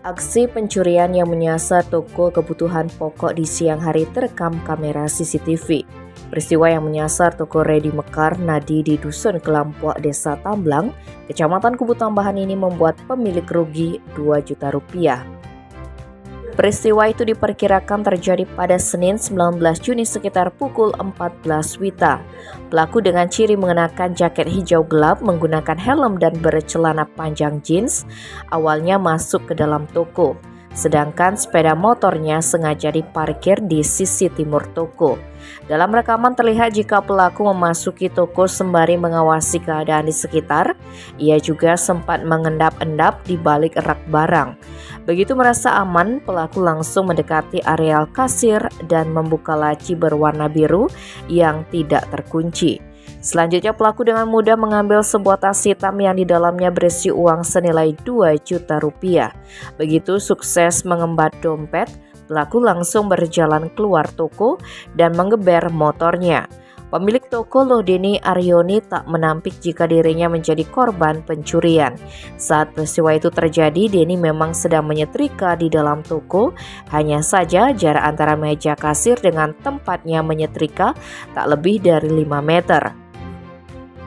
Aksi pencurian yang menyasar toko kebutuhan pokok di siang hari terekam kamera CCTV. Peristiwa yang menyasar toko Ready Mekar Nadi di Dusun Kelampok, Desa Tamblang, Kecamatan Kubu Tambahan ini membuat pemilik rugi 2 juta rupiah. Peristiwa itu diperkirakan terjadi pada Senin 19 Juni sekitar pukul 14 WITA. Pelaku dengan ciri mengenakan jaket hijau gelap, menggunakan helm dan bercelana panjang jeans, awalnya masuk ke dalam toko. Sedangkan sepeda motornya sengaja diparkir di sisi timur toko. Dalam rekaman terlihat jika pelaku memasuki toko sembari mengawasi keadaan di sekitar. Ia juga sempat mengendap-endap di balik rak barang. Begitu merasa aman, pelaku langsung mendekati areal kasir dan membuka laci berwarna biru yang tidak terkunci. Selanjutnya pelaku dengan mudah mengambil sebuah tas hitam yang di dalamnya berisi uang senilai 2 juta rupiah. Begitu sukses mengembat dompet, pelaku langsung berjalan keluar toko dan menggeber motornya. Pemilik toko Lodeni Aryoni tak menampik jika dirinya menjadi korban pencurian. Saat peristiwa itu terjadi, Deni memang sedang menyetrika di dalam toko. Hanya saja jarak antara meja kasir dengan tempatnya menyetrika tak lebih dari 5 meter.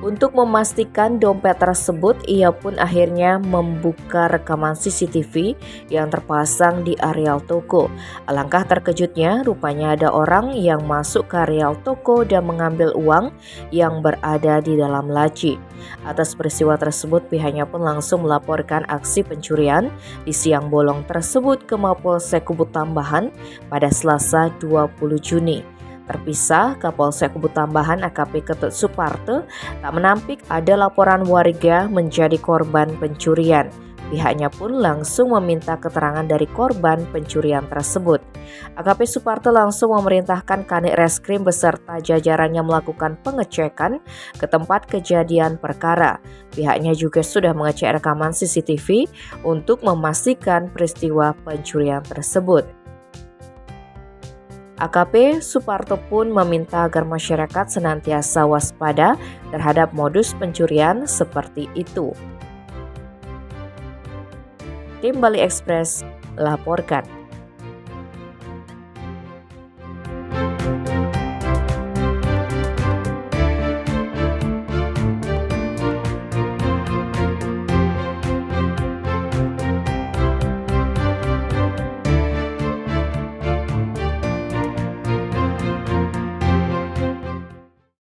Untuk memastikan dompet tersebut, ia pun akhirnya membuka rekaman CCTV yang terpasang di areal toko. Alangkah terkejutnya, rupanya ada orang yang masuk ke areal toko dan mengambil uang yang berada di dalam laci. Atas peristiwa tersebut, pihaknya pun langsung melaporkan aksi pencurian di siang bolong tersebut ke Mapolsek Kubu Tambahan pada Selasa 20 Juni. Terpisah, Kapolsek Kubu Tambahan AKP Ketut Suparto tak menampik ada laporan warga menjadi korban pencurian. Pihaknya pun langsung meminta keterangan dari korban pencurian tersebut. AKP Suparto langsung memerintahkan Kanit Reskrim beserta jajarannya melakukan pengecekan ke tempat kejadian perkara. Pihaknya juga sudah mengecek rekaman CCTV untuk memastikan peristiwa pencurian tersebut. AKP Suparto pun meminta agar masyarakat senantiasa waspada terhadap modus pencurian seperti itu. Tim Bali Express laporkan.